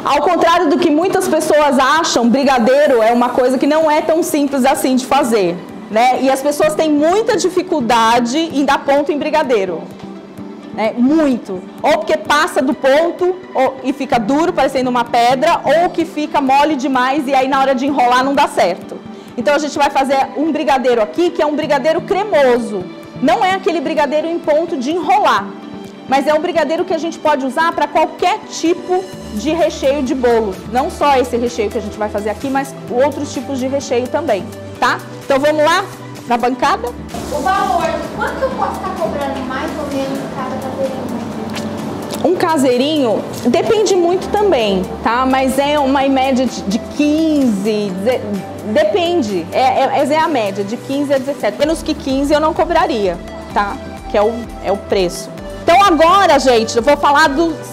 Ao contrário do que muitas pessoas acham, brigadeiro é uma coisa que não é tão simples assim de fazer, né? E as pessoas têm muita dificuldade em dar ponto em brigadeiro, né? Muito. Ou porque passa do ponto e fica duro, parecendo uma pedra, ou que fica mole demais e aí na hora de enrolar não dá certo. Então a gente vai fazer um brigadeiro aqui que é um brigadeiro cremoso. Não é aquele brigadeiro em ponto de enrolar, mas é um brigadeiro que a gente pode usar para qualquer tipo de recheio de bolo. Não só esse recheio que a gente vai fazer aqui, mas outros tipos de recheio também, tá? Então vamos lá na bancada? O valor, quanto eu posso estar cobrando mais ou menos cada caseirinho? Um caseirinho depende muito também, tá? Mas é uma média de 15, depende, essa é a média, de 15 a 17. Menos que 15 eu não cobraria, tá? Que é o preço. Então agora, gente, eu vou falar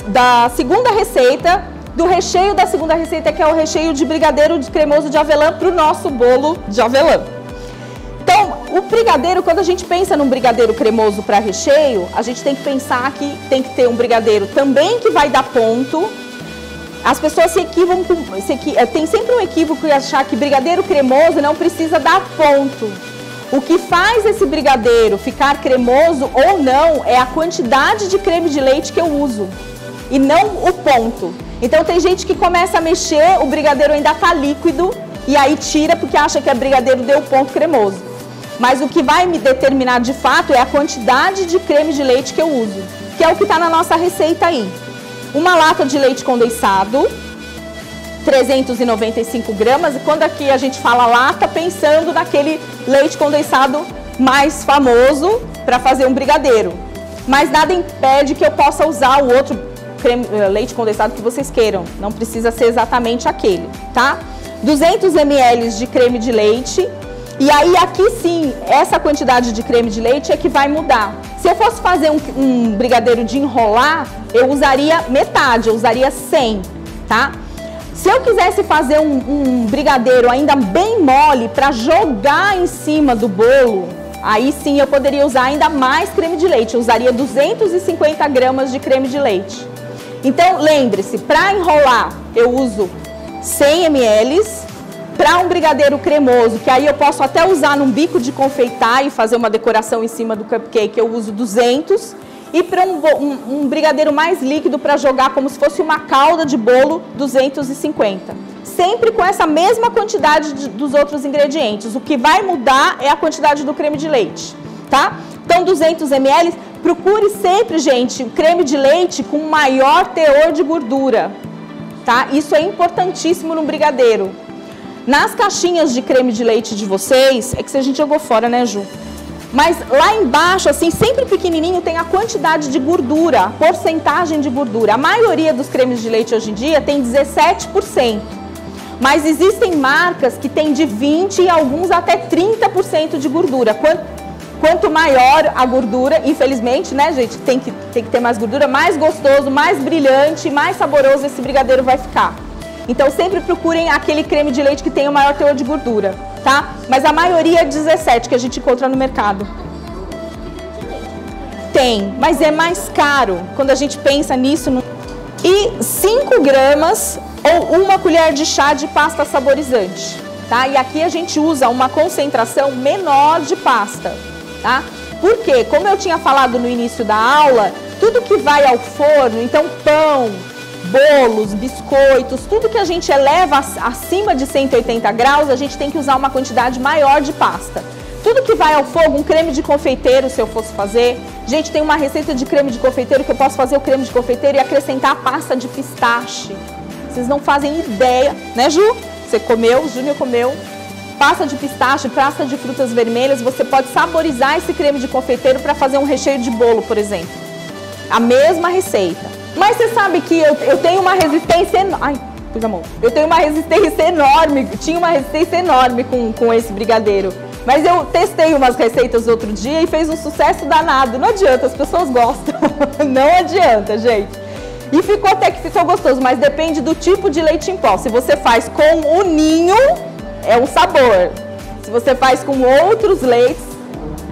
da segunda receita, do recheio da segunda receita, que é o recheio de brigadeiro cremoso de avelã para o nosso bolo de avelã. Então, o brigadeiro, quando a gente pensa num brigadeiro cremoso para recheio, a gente tem que pensar que tem que ter um brigadeiro também que vai dar ponto. As pessoas se equivocam, tem sempre um equívoco em achar que brigadeiro cremoso não precisa dar ponto. O que faz esse brigadeiro ficar cremoso ou não é a quantidade de creme de leite que eu uso e não o ponto. Então tem gente que começa a mexer, o brigadeiro ainda está líquido e aí tira porque acha que a brigadeiro deu ponto cremoso. Mas o que vai me determinar de fato é a quantidade de creme de leite que eu uso, que é o que está na nossa receita aí. Uma lata de leite condensado, 395 gramas, e quando aqui a gente fala lata, pensando naquele leite condensado mais famoso para fazer um brigadeiro. Mas nada impede que eu possa usar o outro leite condensado que vocês queiram, não precisa ser exatamente aquele, tá? 200 ml de creme de leite, e aí aqui sim, essa quantidade de creme de leite é que vai mudar. Se eu fosse fazer um brigadeiro de enrolar, eu usaria metade, eu usaria 100, tá? Se eu quisesse fazer um brigadeiro ainda bem mole para jogar em cima do bolo, aí sim eu poderia usar ainda mais creme de leite. Eu usaria 250 gramas de creme de leite. Então, lembre-se, para enrolar eu uso 100 ml. Para um brigadeiro cremoso, que aí eu posso até usar num bico de confeitar e fazer uma decoração em cima do cupcake, eu uso 200. E para um brigadeiro mais líquido para jogar como se fosse uma calda de bolo, 250. Sempre com essa mesma quantidade dos outros ingredientes. O que vai mudar é a quantidade do creme de leite, tá? Então 200 ml, procure sempre, gente, o creme de leite com maior teor de gordura, tá? Isso é importantíssimo no brigadeiro. Nas caixinhas de creme de leite de vocês, é que a gente jogou fora, né, Ju? Mas lá embaixo, assim, sempre pequenininho, tem a quantidade de gordura, a porcentagem de gordura. A maioria dos cremes de leite hoje em dia tem 17%. Mas existem marcas que tem de 20% e alguns até 30% de gordura. Quanto maior a gordura, infelizmente, né, gente, tem que ter mais gordura, mais gostoso, mais brilhante, mais saboroso esse brigadeiro vai ficar. Então sempre procurem aquele creme de leite que tem o maior teor de gordura, tá? Mas a maioria é 17 que a gente encontra no mercado. Tem, mas é mais caro quando a gente pensa nisso. E 5 gramas ou 1 colher de chá de pasta saborizante, tá? E aqui a gente usa uma concentração menor de pasta, tá? Porque, como eu tinha falado no início da aula, tudo que vai ao forno, então pão, bolos, biscoitos, tudo que a gente eleva acima de 180 graus, a gente tem que usar uma quantidade maior de pasta. Tudo que vai ao fogo, um creme de confeiteiro, se eu fosse fazer. Gente, tem uma receita de creme de confeiteiro que eu posso fazer o creme de confeiteiro e acrescentar pasta de pistache. Vocês não fazem ideia, né, Ju? Você comeu, o Júnior comeu. Pasta de pistache, pasta de frutas vermelhas, você pode saborizar esse creme de confeiteiro para fazer um recheio de bolo, por exemplo. A mesma receita. Mas você sabe que eu tenho uma resistência enorme. Ai, pus a mão. Eu tenho uma resistência enorme, tinha uma resistência enorme com esse brigadeiro. Mas eu testei umas receitas outro dia e fez um sucesso danado. Não adianta, as pessoas gostam. Não adianta, gente. E ficou até que ficou gostoso, mas depende do tipo de leite em pó. Se você faz com o ninho, é um sabor. Se você faz com outros leites,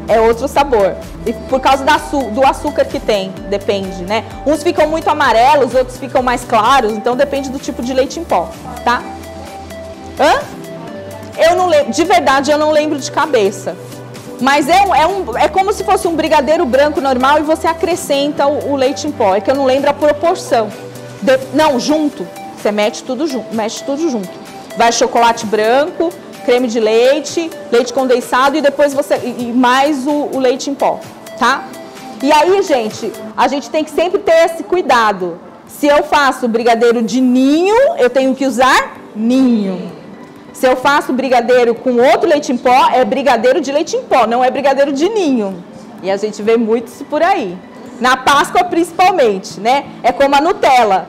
é outro sabor. E por causa do açúcar que tem, depende, né? Uns ficam muito amarelos, outros ficam mais claros, então depende do tipo de leite em pó, tá? Hã? Eu não lembro, de verdade eu não lembro de cabeça. Mas é como se fosse um brigadeiro branco normal e você acrescenta o leite em pó. É que eu não lembro a proporção. Não, junto. Você mexe tudo junto. Vai chocolate branco, creme de leite, leite condensado e depois mais o leite em pó, tá? E aí, gente, a gente tem que sempre ter esse cuidado. Se eu faço brigadeiro de ninho, eu tenho que usar ninho. Se eu faço brigadeiro com outro leite em pó, é brigadeiro de leite em pó, não é brigadeiro de ninho. E a gente vê muito isso por aí. Na Páscoa, principalmente, né? É como a Nutella.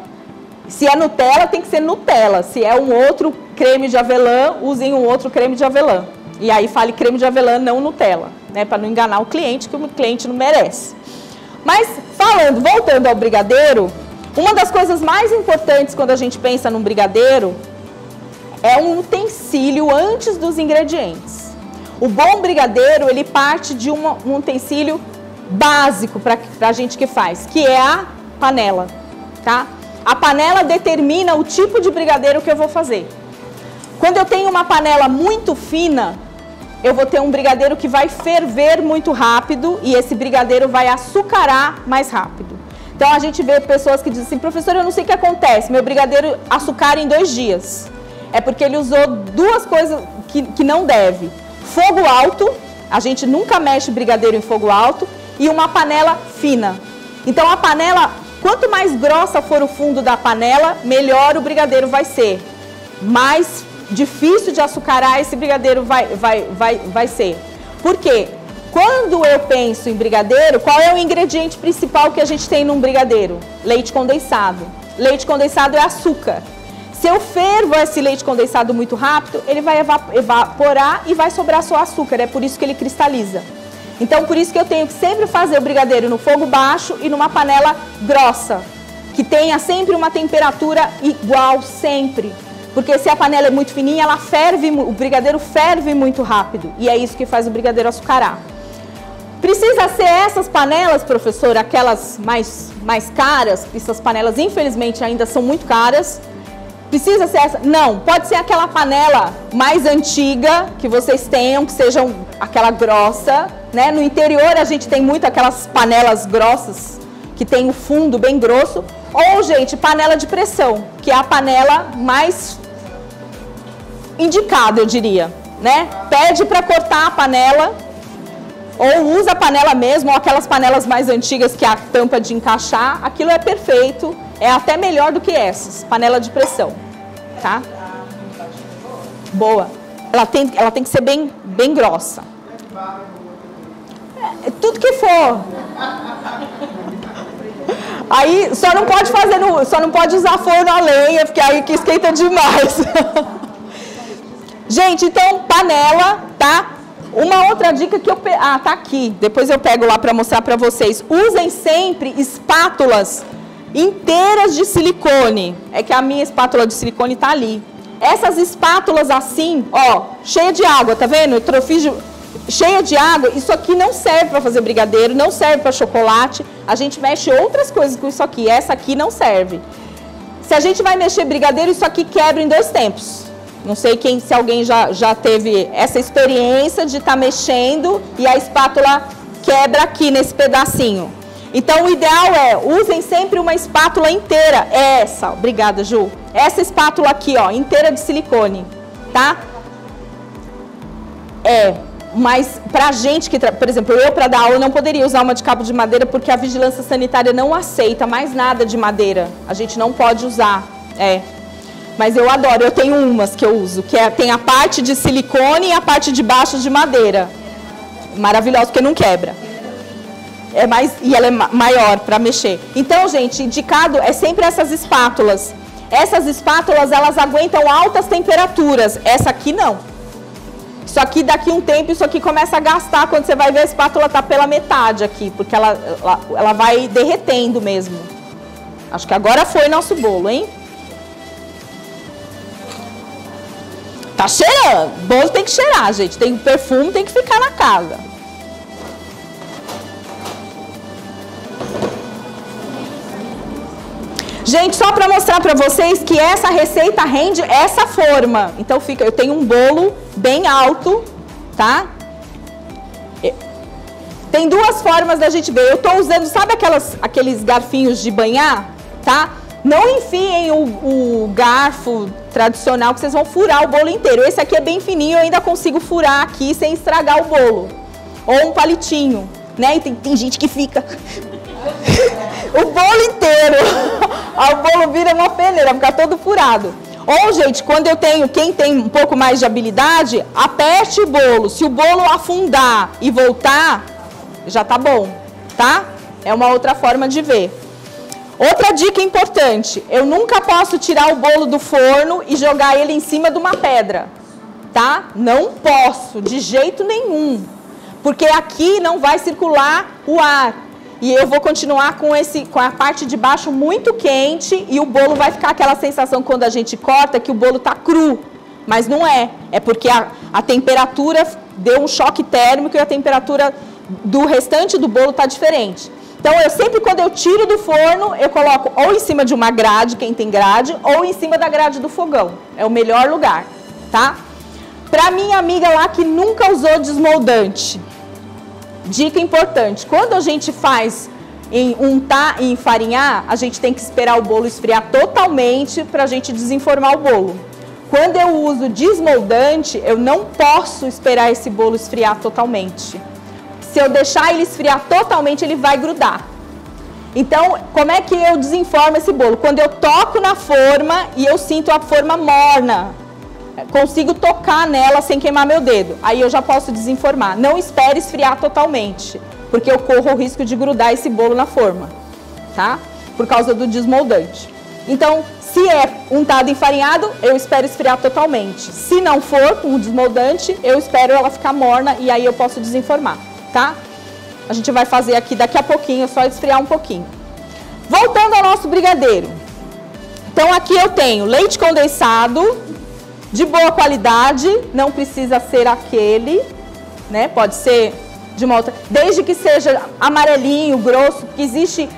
Se é Nutella, tem que ser Nutella. Se é um outro creme de avelã, usem um outro creme de avelã. E aí fale creme de avelã, não Nutella, né? Para não enganar o cliente, que o cliente não merece. Mas, voltando ao brigadeiro, uma das coisas mais importantes quando a gente pensa num brigadeiro é um utensílio antes dos ingredientes. O bom brigadeiro, ele parte de um utensílio básico para a gente que faz, que é a panela, tá? A panela determina o tipo de brigadeiro que eu vou fazer. Quando eu tenho uma panela muito fina, eu vou ter um brigadeiro que vai ferver muito rápido e esse brigadeiro vai açucarar mais rápido. Então a gente vê pessoas que dizem assim, professor, eu não sei o que acontece, meu brigadeiro açucara em 2 dias. É porque ele usou 2 coisas que não deve. Fogo alto, a gente nunca mexe brigadeiro em fogo alto, e uma panela fina. Então a panela, quanto mais grossa for o fundo da panela, melhor o brigadeiro vai ser. Mais difícil de açucarar esse brigadeiro vai ser. Por quê? Quando eu penso em brigadeiro, qual é o ingrediente principal que a gente tem num brigadeiro? Leite condensado. Leite condensado é açúcar. Se eu fervo esse leite condensado muito rápido, ele vai evaporar e vai sobrar só açúcar. É por isso que ele cristaliza. Então, por isso que eu tenho que sempre fazer o brigadeiro no fogo baixo e numa panela grossa, que tenha sempre uma temperatura igual, sempre. Porque se a panela é muito fininha, ela ferve, o brigadeiro ferve muito rápido. E é isso que faz o brigadeiro açucarar. Precisa ser essas panelas, professor, aquelas mais caras? Essas panelas, infelizmente, ainda são muito caras. Precisa ser essa? Não, pode ser aquela panela mais antiga que vocês tenham, que sejam aquela grossa, né? No interior a gente tem muito aquelas panelas grossas, que tem o fundo bem grosso. Ou, gente, panela de pressão, que é a panela mais indicada, eu diria, né? Pede para cortar a panela, ou usa a panela mesmo, ou aquelas panelas mais antigas que é a tampa de encaixar, aquilo é perfeito. É até melhor do que essas, panela de pressão, tá? Boa. Ela tem que ser bem grossa. Tudo que for. Aí só não pode só não pode usar forno a lenha, porque aí que esquenta demais. Gente, então panela, tá? Uma outra dica que tá aqui. Depois eu pego lá para mostrar para vocês. Usem sempre espátulas inteiras de silicone. É que a minha espátula de silicone tá ali. Essas espátulas assim, ó, cheia de água, tá vendo? Cheia de água, isso aqui não serve para fazer brigadeiro, não serve para chocolate. A gente mexe outras coisas com isso aqui. Essa aqui não serve. Se a gente vai mexer brigadeiro, isso aqui quebra em 2 tempos. Não sei se alguém já teve essa experiência de estar mexendo e a espátula quebra aqui nesse pedacinho. Então, o ideal é, usem sempre uma espátula inteira. Essa, obrigada, Ju. Essa espátula aqui, ó, inteira de silicone, tá? Mas pra gente que, por exemplo, eu para dar aula não poderia usar uma de cabo de madeira porque a vigilância sanitária não aceita mais nada de madeira. A gente não pode usar, Mas eu adoro, eu tenho umas que eu uso, que tem a parte de silicone e a parte de baixo de madeira. Maravilhosa, porque não quebra. E ela é maior para mexer. Então, gente, indicado é sempre essas espátulas. Essas espátulas, elas aguentam altas temperaturas. Essa aqui não. Isso aqui, daqui um tempo, isso aqui começa a gastar. Quando você vai ver, a espátula tá pela metade aqui, porque ela vai derretendo mesmo. Acho que agora foi nosso bolo, hein? Tá cheirando. Bolo tem que cheirar, gente. Tem perfume, tem que ficar na casa. Gente, só para mostrar para vocês que essa receita rende essa forma. Então eu tenho um bolo bem alto, tá? Tem duas formas da gente ver. Eu estou usando, sabe aqueles garfinhos de banhar, tá? Não enfiem o garfo tradicional que vocês vão furar o bolo inteiro. Esse aqui é bem fininho, eu ainda consigo furar aqui sem estragar o bolo. Ou um palitinho, né? E tem gente que fica o bolo inteiro. O bolo vira uma peneira, fica todo furado. Ou, gente, quando quem tem um pouco mais de habilidade, aperte o bolo. Se o bolo afundar e voltar, já tá bom, tá? É uma outra forma de ver. Outra dica importante, eu nunca posso tirar o bolo do forno e jogar ele em cima de uma pedra, tá? Não posso, de jeito nenhum, porque aqui não vai circular o ar e eu vou continuar com a parte de baixo muito quente e o bolo vai ficar aquela sensação quando a gente corta que o bolo tá cru, mas não é, é porque a temperatura deu um choque térmico e a temperatura do restante do bolo tá diferente. Então, quando eu tiro do forno, eu coloco ou em cima de uma grade, quem tem grade, ou em cima da grade do fogão. É o melhor lugar, tá? Para minha amiga lá que nunca usou desmoldante, dica importante, quando a gente faz em untar e enfarinhar, a gente tem que esperar o bolo esfriar totalmente para a gente desenformar o bolo. Quando eu uso desmoldante, eu não posso esperar esse bolo esfriar totalmente. Se eu deixar ele esfriar totalmente, ele vai grudar. Então, como é que eu desenformo esse bolo? Quando eu toco na forma e eu sinto a forma morna, consigo tocar nela sem queimar meu dedo. Aí eu já posso desenformar. Não espere esfriar totalmente, porque eu corro o risco de grudar esse bolo na forma, tá? Por causa do desmoldante. Então, se é untado e enfarinhado, eu espero esfriar totalmente. Se não for com o desmoldante, eu espero ela ficar morna e aí eu posso desenformar. Tá? A gente vai fazer aqui daqui a pouquinho, só esfriar um pouquinho. Voltando ao nosso brigadeiro. Então aqui eu tenho leite condensado de boa qualidade, não precisa ser aquele, né? Pode ser de uma outra, desde que seja amarelinho, grosso, porque existe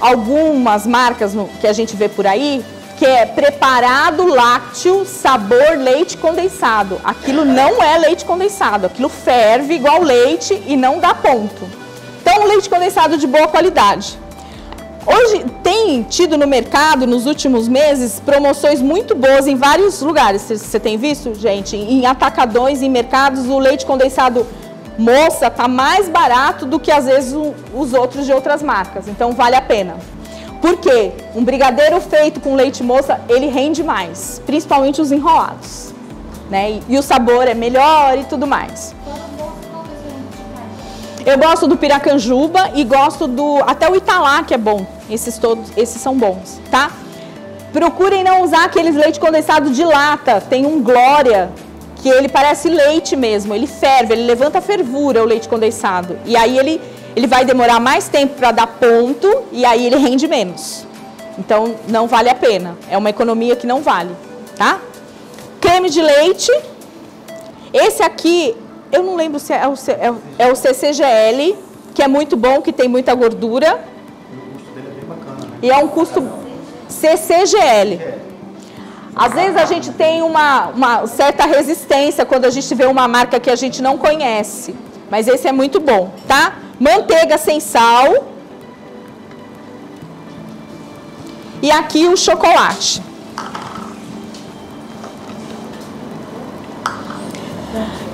algumas marcas que a gente vê por aí, que é preparado lácteo, sabor leite condensado. Aquilo não é leite condensado, aquilo ferve igual leite e não dá ponto. Então, leite condensado de boa qualidade. Hoje tem tido no mercado, nos últimos meses, promoções muito boas em vários lugares. Você tem visto, gente? Em atacadões, em mercados, o leite condensado moça está mais barato do que às vezes os outros de outras marcas. Então, vale a pena. Por quê? Um brigadeiro feito com leite moça, ele rende mais, principalmente os enrolados, né? E o sabor é melhor e tudo mais. Eu gosto do piracanjuba e gosto até o Italá, que é bom. Esses são bons, tá? Procurem não usar aqueles leite condensado de lata. Tem um Glória, que ele parece leite mesmo, ele ferve, ele levanta a fervura, o leite condensado. E aí ele vai demorar mais tempo para dar ponto e aí ele rende menos. Então, não vale a pena. É uma economia que não vale, tá? Creme de leite. Esse aqui, eu não lembro se é o CCGL, que é muito bom, que tem muita gordura. O custo dele é bem bacana, né? E é um custo CCGL. Às vezes a gente tem uma certa resistência quando a gente vê uma marca que a gente não conhece. Mas esse é muito bom, tá? Manteiga sem sal. E aqui o chocolate.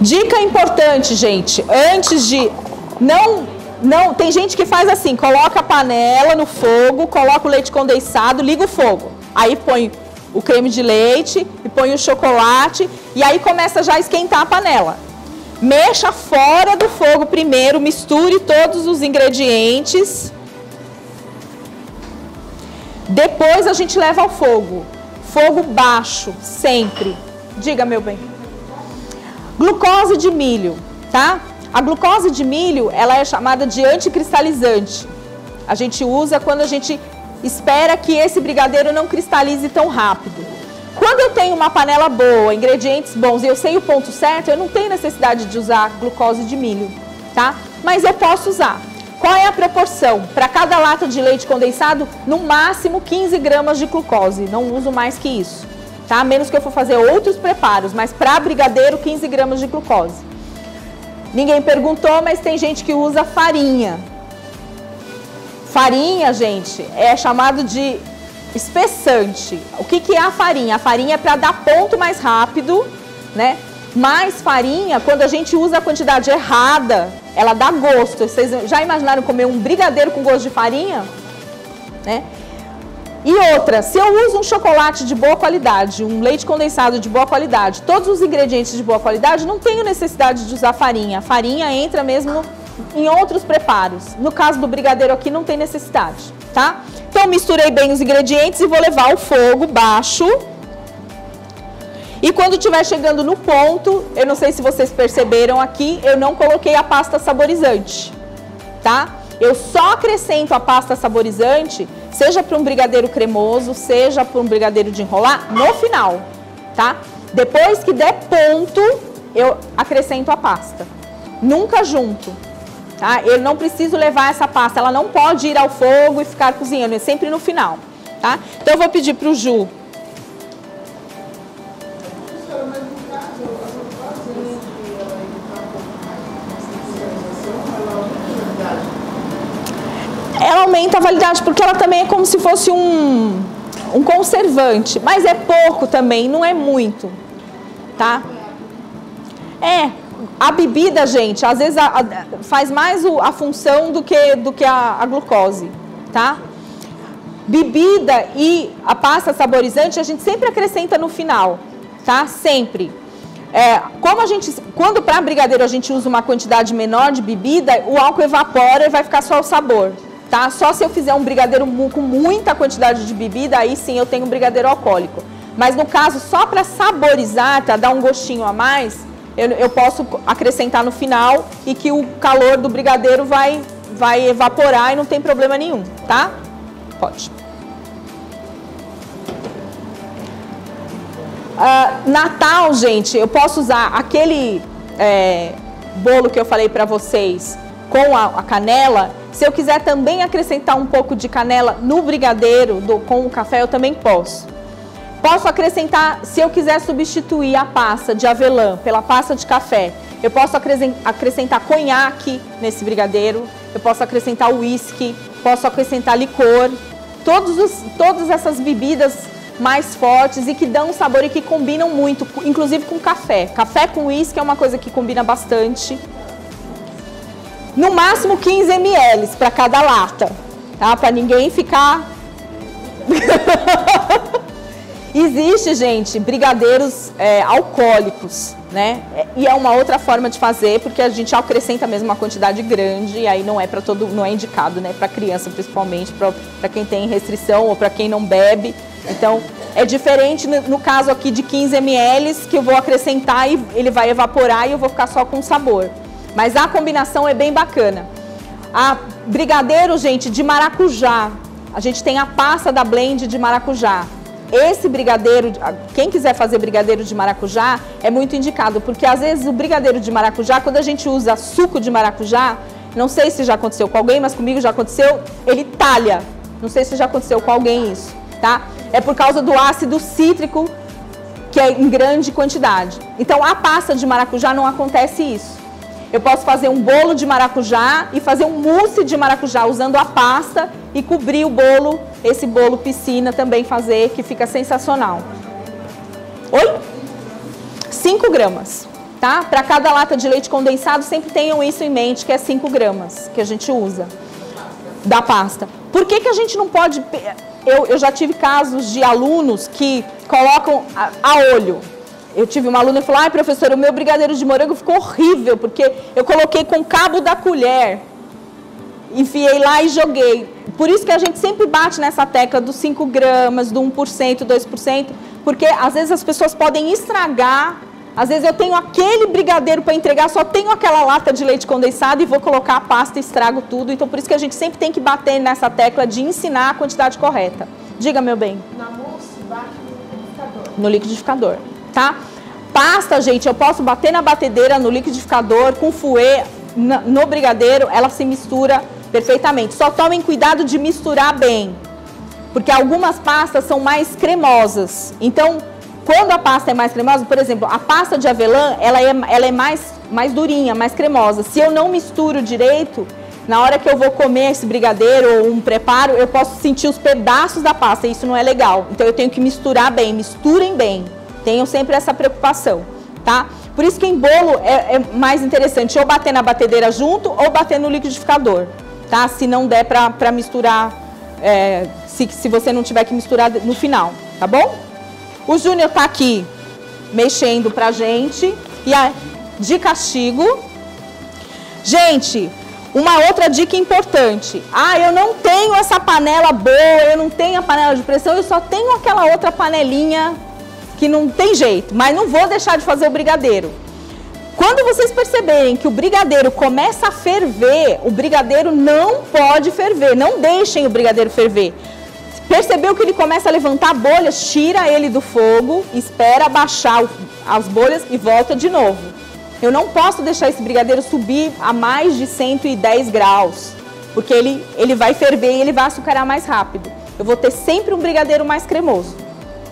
Dica importante, gente. Antes de... Não, tem gente que faz assim, coloca a panela no fogo, coloca o leite condensado, liga o fogo. Aí põe o creme de leite e põe o chocolate e aí começa já a esquentar a panela. Mexa fora do fogo primeiro, misture todos os ingredientes. Depois a gente leva ao fogo. Fogo baixo, sempre. Diga, meu bem. Glucose de milho, tá? A glucose de milho, ela é chamada de anticristalizante. A gente usa quando a gente espera que esse brigadeiro não cristalize tão rápido. Quando eu tenho uma panela boa, ingredientes bons e eu sei o ponto certo, eu não tenho necessidade de usar glucose de milho, tá? Mas eu posso usar. Qual é a proporção? Para cada lata de leite condensado, no máximo 15 gramas de glucose. Não uso mais que isso, tá? A menos que eu for fazer outros preparos, mas para brigadeiro, 15 gramas de glucose. Ninguém perguntou, mas tem gente que usa farinha. Farinha, gente, é chamado de espessante. O que é a farinha? A farinha é para dar ponto mais rápido, né? Mas farinha, quando a gente usa a quantidade errada, ela dá gosto. Vocês já imaginaram comer um brigadeiro com gosto de farinha? Né? E outra, se eu uso um chocolate de boa qualidade, um leite condensado de boa qualidade, todos os ingredientes de boa qualidade, não tenho necessidade de usar farinha. A farinha entra mesmo em outros preparos. No caso do brigadeiro aqui, não tem necessidade, tá? Então, misturei bem os ingredientes e vou levar ao fogo baixo. E quando estiver chegando no ponto, eu não sei se vocês perceberam aqui, eu não coloquei a pasta saborizante, tá? Eu só acrescento a pasta saborizante, seja para um brigadeiro cremoso, seja para um brigadeiro de enrolar, no final, tá? Depois que der ponto, eu acrescento a pasta. Nunca junto, tá? Eu não preciso levar essa pasta, ela não pode ir ao fogo e ficar cozinhando, é sempre no final, tá? Então eu vou pedir para o Ju. Ela aumenta a validade porque ela também é como se fosse um conservante, mas é pouco também, não é muito, tá? A bebida, gente, às vezes faz mais a função do que a glucose, tá? Bebida e a pasta saborizante a gente sempre acrescenta no final, tá? Sempre. Quando para brigadeiro a gente usa uma quantidade menor de bebida, o álcool evapora e vai ficar só o sabor. Tá? Só se eu fizer um brigadeiro com muita quantidade de bebida, aí sim eu tenho um brigadeiro alcoólico. Mas no caso, só para saborizar, para dar um gostinho a mais, eu posso acrescentar no final e que o calor do brigadeiro vai evaporar e não tem problema nenhum, tá? Pode. Natal, gente, eu posso usar aquele bolo que eu falei para vocês com a canela. Se eu quiser também acrescentar um pouco de canela no brigadeiro com o café, eu também posso. Posso acrescentar, se eu quiser substituir a pasta de avelã pela pasta de café, eu posso acrescentar conhaque nesse brigadeiro, eu posso acrescentar uísque, posso acrescentar licor, todas essas bebidas mais fortes e que dão sabor e que combinam muito, inclusive com café. Café com uísque é uma coisa que combina bastante. No máximo 15 ml para cada lata, tá? Para ninguém ficar... Existe, gente, brigadeiros alcoólicos, né? E é uma outra forma de fazer, porque a gente acrescenta mesmo uma quantidade grande e aí não é para não é indicado, né? Para criança principalmente, para quem tem restrição ou para quem não bebe. Então, é diferente no caso aqui de 15 ml que eu vou acrescentar e ele vai evaporar e eu vou ficar só com sabor. Mas a combinação é bem bacana. Brigadeiro, gente, de maracujá. A gente tem a pasta da blend de maracujá. Esse brigadeiro, quem quiser fazer brigadeiro de maracujá, é muito indicado. Porque às vezes o brigadeiro de maracujá, quando a gente usa suco de maracujá, não sei se já aconteceu com alguém, mas comigo já aconteceu, ele talha. Não sei se já aconteceu com alguém isso, tá? É por causa do ácido cítrico, que é em grande quantidade. Então a pasta de maracujá não acontece isso. Eu posso fazer um bolo de maracujá e fazer um mousse de maracujá usando a pasta e cobrir o bolo, esse bolo piscina também fazer, que fica sensacional. Oi? 5 gramas, tá? Para cada lata de leite condensado, sempre tenham isso em mente, que é 5 gramas que a gente usa da pasta. Por que a gente não pode... Eu já tive casos de alunos que colocam a olho. Eu tive uma aluna que falou, ai professora, o meu brigadeiro de morango ficou horrível, porque eu coloquei com o cabo da colher, enfiei lá e joguei. Por isso que a gente sempre bate nessa tecla dos 5 gramas, do 1%, 2%, porque às vezes as pessoas podem estragar, às vezes eu tenho aquele brigadeiro para entregar, só tenho aquela lata de leite condensado e vou colocar a pasta e estrago tudo. Então por isso que a gente sempre tem que bater nessa tecla de ensinar a quantidade correta. Diga, meu bem. Na mousse, bate no liquidificador. No liquidificador. Tá? Pasta, gente, eu posso bater na batedeira, no liquidificador, com fouet, no brigadeiro, ela se mistura perfeitamente. Só tomem cuidado de misturar bem, porque algumas pastas são mais cremosas. Então, quando a pasta é mais cremosa, por exemplo, a pasta de avelã, ela é mais durinha, mais cremosa. Se eu não misturo direito, na hora que eu vou comer esse brigadeiro ou um preparo, eu posso sentir os pedaços da pasta, e isso não é legal. Então eu tenho que misturar bem, misturem bem. Tenham sempre essa preocupação, tá? Por isso que em bolo é mais interessante ou bater na batedeira junto ou bater no liquidificador, tá? Se não der pra misturar, se você não tiver que misturar no final, tá bom? O Júnior tá aqui mexendo pra gente, e de castigo. Gente, uma outra dica importante. Eu não tenho essa panela boa, eu não tenho a panela de pressão, eu só tenho aquela outra panelinha que não tem jeito, mas não vou deixar de fazer o brigadeiro. Quando vocês perceberem que o brigadeiro começa a ferver, o brigadeiro não pode ferver, não deixem o brigadeiro ferver. Percebeu que ele começa a levantar bolhas, tira ele do fogo, espera baixar as bolhas e volta de novo. Eu não posso deixar esse brigadeiro subir a mais de 110 graus, porque ele vai ferver e ele vai açucarar mais rápido. Eu vou ter sempre um brigadeiro mais cremoso,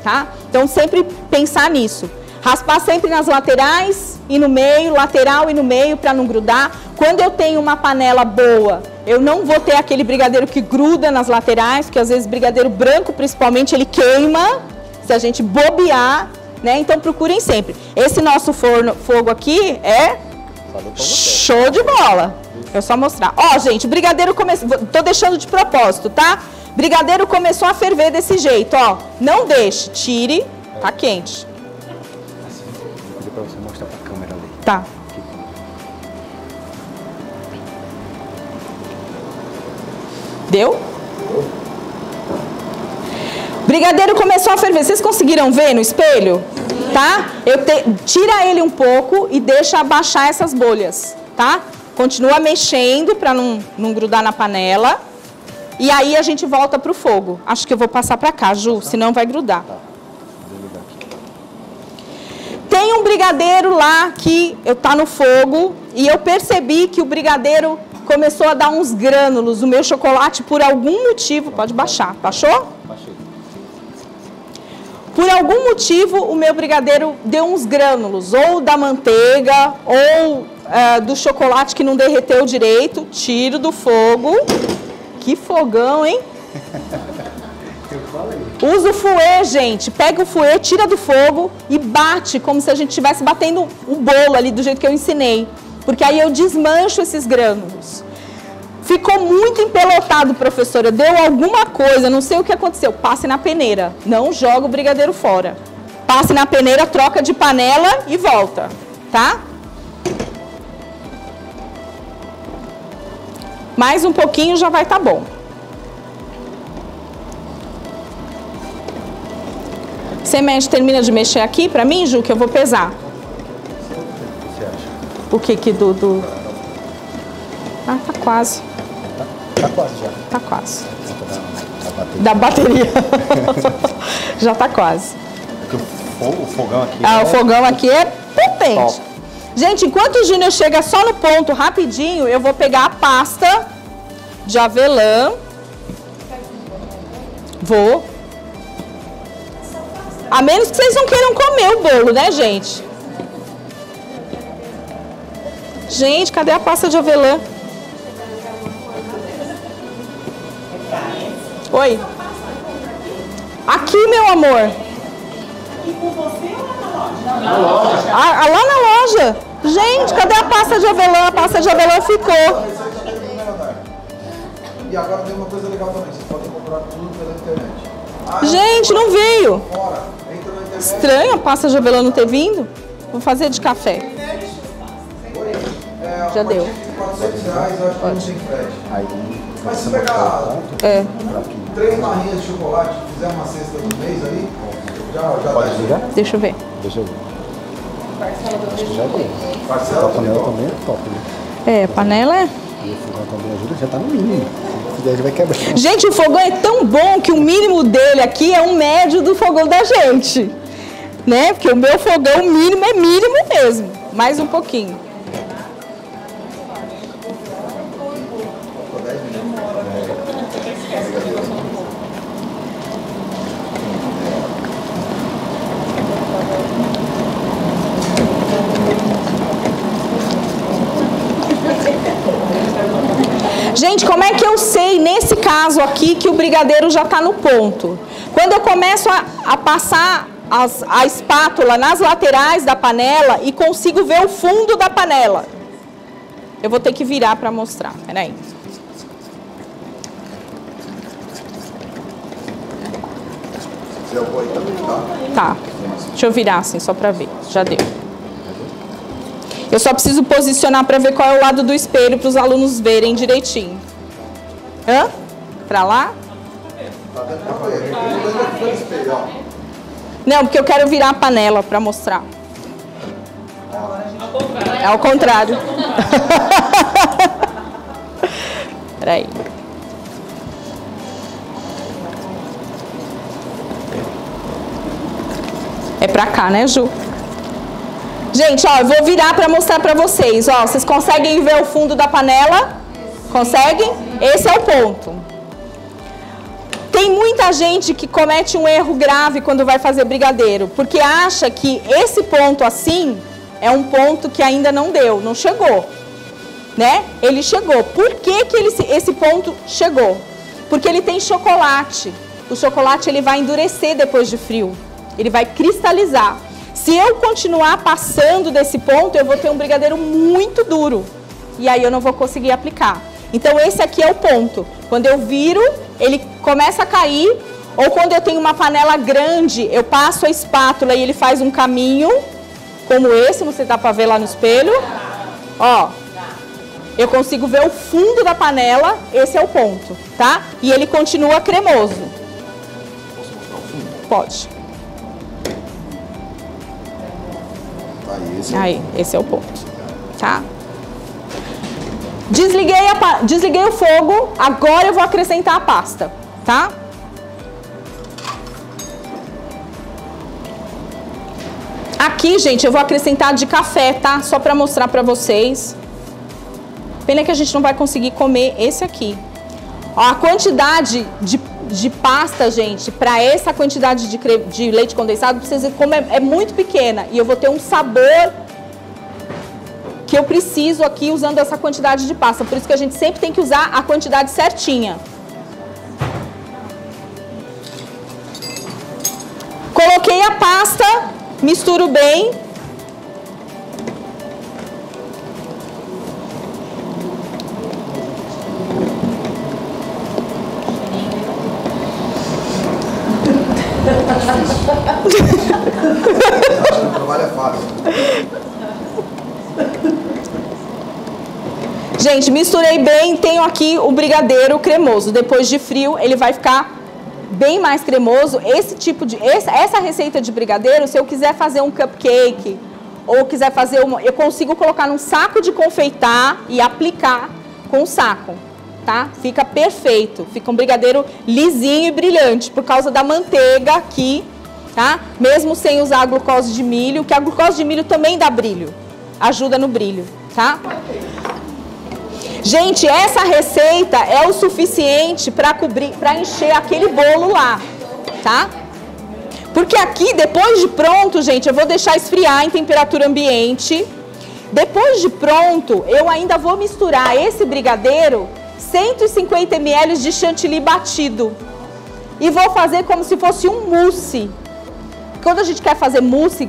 tá? Então sempre pensar nisso. Raspar sempre nas laterais e no meio, lateral e no meio, para não grudar. Quando eu tenho uma panela boa, eu não vou ter aquele brigadeiro que gruda nas laterais, porque às vezes brigadeiro branco, principalmente, ele queima, se a gente bobear, né? Então procurem sempre. Esse nosso fogo aqui é show de bola. Eu só mostrar. Ó, gente, o brigadeiro começou, tô deixando de propósito, tá? Brigadeiro começou a ferver desse jeito, ó. Não deixe, tire, tá quente. Pra você mostrar pra câmera ali. Tá. Deu? Brigadeiro começou a ferver. Vocês conseguiram ver no espelho? Tá? Tira ele um pouco e deixa abaixar essas bolhas, tá? Continua mexendo para não grudar na panela. E aí a gente volta pro fogo. Acho que eu vou passar pra cá, Ju, senão vai grudar. Tem um brigadeiro lá que tá no fogo e eu percebi que o brigadeiro começou a dar uns grânulos. O meu chocolate, por algum motivo, pode baixar. Baixou? Baixei. Por algum motivo, o meu brigadeiro deu uns grânulos, ou da manteiga, ou do chocolate que não derreteu direito. Tiro do fogo. Que fogão, hein? Usa o fouet, gente. Pega o fouet, tira do fogo e bate como se a gente estivesse batendo o bolo ali do jeito que eu ensinei. Porque aí eu desmancho esses grânulos. Ficou muito empelotado, professora. Deu alguma coisa, não sei o que aconteceu. Passe na peneira. Não joga o brigadeiro fora. Passe na peneira, troca de panela e volta. Tá? Mais um pouquinho já vai estar bom. Você termina de mexer aqui pra mim, Ju, que eu vou pesar. O que do... Ah, tá quase. Tá quase já. Tá quase. Da bateria. Já tá quase. Porque o fogão aqui... O fogão aqui é potente. Top. Gente, enquanto o Júnior chega só no ponto rapidinho, eu vou pegar a pasta de avelã. Vou. A menos que vocês não queiram comer o bolo, né, gente? Gente, cadê a pasta de avelã? Oi. Aqui, meu amor. E com você ou lá na loja? Na loja. Lá na loja. Gente, cadê a pasta de avelã? A pasta de avelã ficou. E agora tem uma coisa legal também, vocês podem comprar tudo pela internet. Gente, não veio. Fora, entra na internet. Estranho a pasta de avelã não ter vindo. Vou fazer de café. Já deu. R$ 400, eu acho que não tem frete. Aí, Mas se pegar 3 barrinhas de chocolate e fizer uma cesta do mês ali, já pode dá. ligar? Deixa eu ver. Deixa eu ver. Acho que já deu. Parcela A panela também. também é top, né? Panela é... E o fogão também ajuda, já tá no mínimo. Se der, já vai quebrar. Gente, o fogão é tão bom que o mínimo dele aqui é um médio do fogão da gente. Né? Porque o meu fogão mínimo é mínimo mesmo. Mais um pouquinho. Gente, como é que eu sei, nesse caso aqui, que o brigadeiro já está no ponto? Quando eu começo a passar a espátula nas laterais da panela e consigo ver o fundo da panela. Eu vou ter que virar para mostrar. Peraí. Você apoia também, tá? Tá. Deixa eu virar assim, só para ver. Já deu. Eu só preciso posicionar para ver qual é o lado do espelho para os alunos verem direitinho. Hã? Para lá? Não, porque eu quero virar a panela para mostrar. É ao contrário. Peraí. É pra cá, né, Ju? Gente, ó, eu vou virar para mostrar para vocês. Ó, vocês conseguem ver o fundo da panela? Conseguem? Esse é o ponto. Tem muita gente que comete um erro grave quando vai fazer brigadeiro, porque acha que esse ponto assim é um ponto que ainda não deu, não chegou, né? Ele chegou. Por que que esse ponto chegou? Porque ele tem chocolate. O chocolate ele vai endurecer depois de frio. Ele vai cristalizar. Se eu continuar passando desse ponto, eu vou ter um brigadeiro muito duro. E aí eu não vou conseguir aplicar. Então esse aqui é o ponto. Quando eu viro, ele começa a cair. Ou quando eu tenho uma panela grande, eu passo a espátula e ele faz um caminho, como esse, não sei se dá para ver lá no espelho. Ó, eu consigo ver o fundo da panela, esse é o ponto, tá? E ele continua cremoso. Posso mostrar o fundo? Pode. Aí, esse é o ponto, tá? Desliguei o fogo, agora eu vou acrescentar a pasta, tá? Aqui, gente, eu vou acrescentar de café, tá? Só pra mostrar pra vocês. Pena que a gente não vai conseguir comer esse aqui. Ó, a quantidade de pasta, gente, para essa quantidade de leite condensado, precisa comer, é muito pequena. E eu vou ter um sabor que eu preciso aqui usando essa quantidade de pasta. Por isso que a gente sempre tem que usar a quantidade certinha. Coloquei a pasta, misturo bem. O trabalho é fácil. Gente, misturei bem, tenho aqui o brigadeiro cremoso. Depois de frio, ele vai ficar bem mais cremoso. Essa receita de brigadeiro, se eu quiser fazer um cupcake ou quiser fazer eu consigo colocar num saco de confeitar e aplicar com o saco, tá? Fica perfeito. Fica um brigadeiro lisinho e brilhante por causa da manteiga aqui, tá? Mesmo sem usar a glucose de milho, que a glucose de milho também dá brilho, ajuda no brilho, tá? Gente, essa receita é o suficiente para encher aquele bolo lá, tá? Porque aqui, depois de pronto, gente, eu vou deixar esfriar em temperatura ambiente. Depois de pronto, eu ainda vou misturar esse brigadeiro 150 ml de chantilly batido. E vou fazer como se fosse um mousse. Quando a gente quer fazer mousse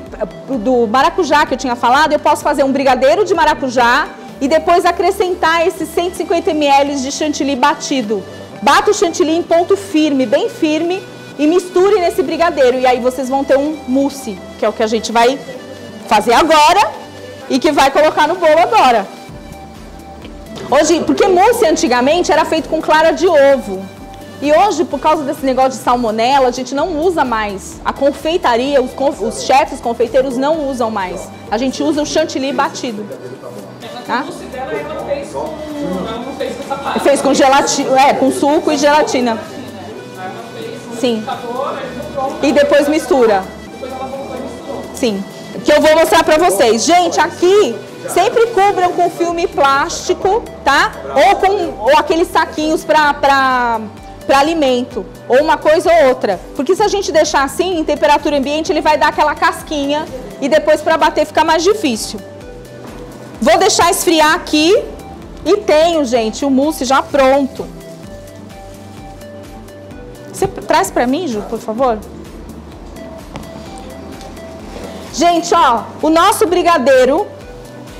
do maracujá que eu tinha falado, eu posso fazer um brigadeiro de maracujá e depois acrescentar esses 150 ml de chantilly batido. Bata o chantilly em ponto firme, bem firme, e misture nesse brigadeiro. E aí vocês vão ter um mousse, que é o que a gente vai fazer agora e que vai colocar no bolo agora. Hoje, porque mousse antigamente era feito com clara de ovo. E hoje, por causa desse negócio de salmonela, a gente não usa mais. A confeitaria, os chefes confeiteiros não usam mais. A gente usa o chantilly batido. Tá? Fez com gelatina, com suco e gelatina. Sim. E depois mistura. Sim. Que eu vou mostrar pra vocês. Gente, aqui Sempre cubram com filme plástico, tá? Ou aqueles saquinhos para alimento, ou uma coisa ou outra. Porque se a gente deixar assim, em temperatura ambiente, ele vai dar aquela casquinha e depois para bater fica mais difícil. Vou deixar esfriar aqui e tenho, gente, o mousse já pronto. Você traz para mim, Ju, por favor? Gente, ó, o nosso brigadeiro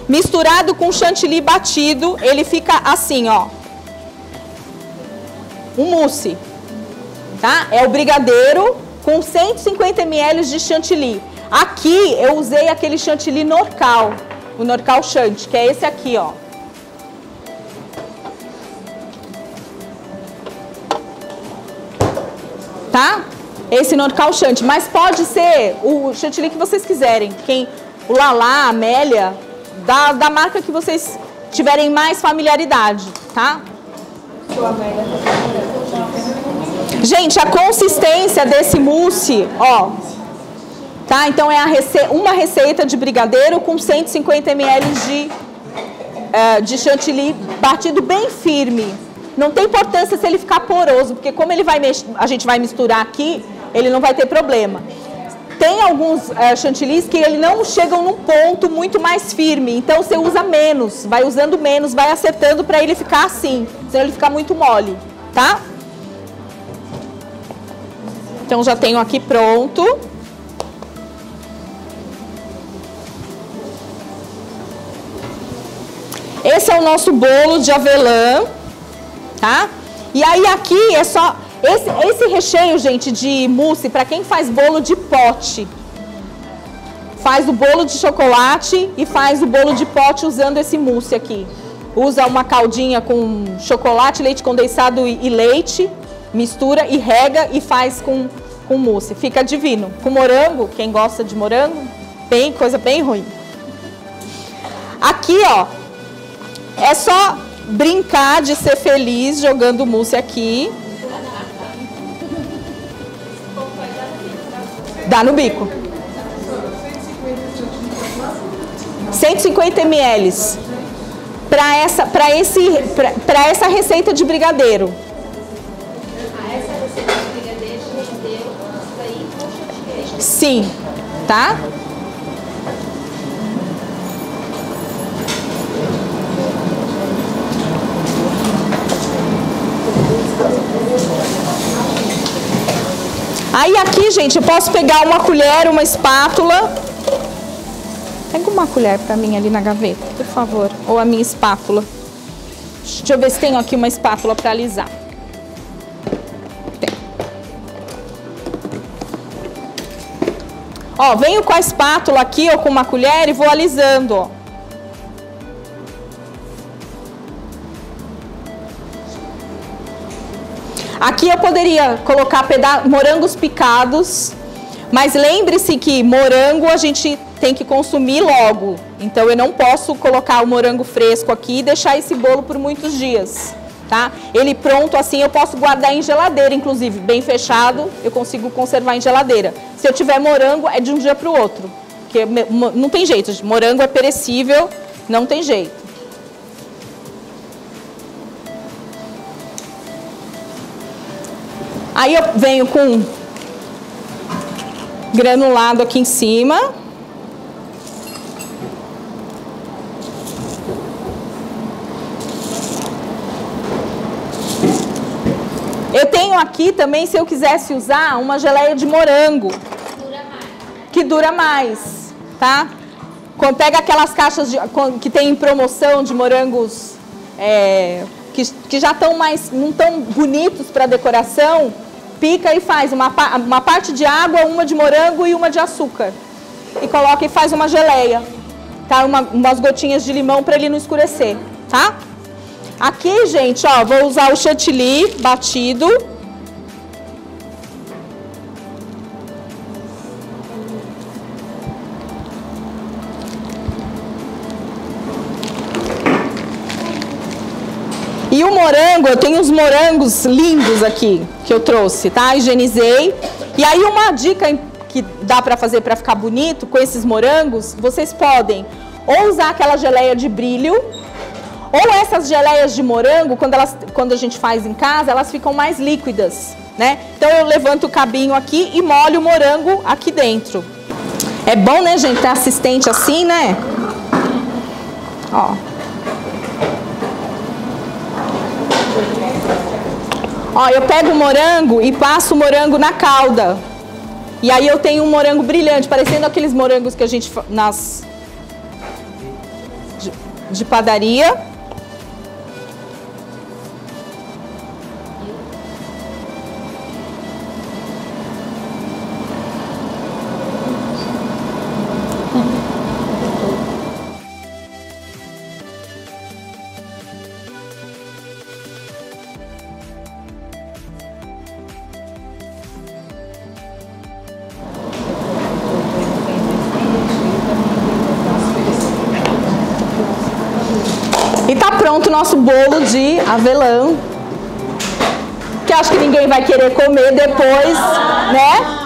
misturado com chantilly batido, ele fica assim, ó. Um mousse, tá? É o brigadeiro com 150 ml de chantilly. Aqui eu usei aquele chantilly Norcal, o Norcal Chant, que é esse aqui, ó. Tá? Esse Norcal Chant, mas pode ser o chantilly que vocês quiserem. O Lalá, Amélia, da marca que vocês tiverem mais familiaridade, tá? Gente, a consistência desse mousse, ó, tá? Então é uma receita de brigadeiro com 150 ml de chantilly batido bem firme. Não tem importância se ele ficar poroso, porque como a gente vai misturar aqui, ele não vai ter problema. Tem alguns chantillis que ele não chegam num ponto muito mais firme, então você usa menos, vai usando menos, vai acertando para ele ficar assim, senão ele fica muito mole, tá? Então já tenho aqui pronto. Esse é o nosso bolo de avelã, tá? E aí aqui é só... Esse recheio, gente, de mousse, para quem faz bolo de pote, faz o bolo de chocolate e faz o bolo de pote usando esse mousse aqui. Usa uma caldinha com chocolate, leite condensado e leite, mistura e rega e faz com mousse. Fica divino. Com morango, quem gosta de morango, coisa bem ruim. Aqui, ó, é só brincar de ser feliz jogando mousse aqui. Dá no bico. 150 ml para essa receita de brigadeiro. Essa receita de brigadeiro deu isso aí com chantilly? Sim, tá? Aí aqui, gente, eu posso pegar uma colher, uma espátula. Pega uma colher pra mim ali na gaveta, por favor. Ou a minha espátula. Deixa eu ver se tenho aqui uma espátula pra alisar. Tem. Ó, venho com a espátula aqui ou com uma colher e vou alisando, ó. Aqui eu poderia colocar morangos picados, mas lembre-se que morango a gente tem que consumir logo. Então eu não posso colocar o morango fresco aqui e deixar esse bolo por muitos dias, tá? Ele pronto assim eu posso guardar em geladeira, inclusive, bem fechado, eu consigo conservar em geladeira. Se eu tiver morango, é de um dia para o outro, porque não tem jeito, morango é perecível, não tem jeito. Aí eu venho com granulado aqui em cima. Eu tenho aqui também, se eu quisesse usar, uma geleia de morango. Que dura mais, tá? Quando pega aquelas caixas que tem em promoção de morangos que já estão não tão bonitos para decoração, pica e faz uma parte de água, uma de morango e uma de açúcar. E coloca e faz uma geleia, tá? Umas gotinhas de limão para ele não escurecer, tá? Aqui, gente, ó, vou usar o chantilly batido. E o morango, eu tenho uns morangos lindos aqui, que eu trouxe, tá? Higienizei. E aí uma dica que dá pra fazer pra ficar bonito com esses morangos, vocês podem ou usar aquela geleia de brilho, ou essas geleias de morango, quando a gente faz em casa, elas ficam mais líquidas, né? Então eu levanto o cabinho aqui e molho o morango aqui dentro. É bom, né, gente, ter assistente assim, né? Ó. Ó, eu pego o morango e passo o morango na calda. E aí eu tenho um morango brilhante, parecendo aqueles morangos que a gente de padaria. E tá pronto o nosso bolo de avelã, que acho que ninguém vai querer comer depois, né?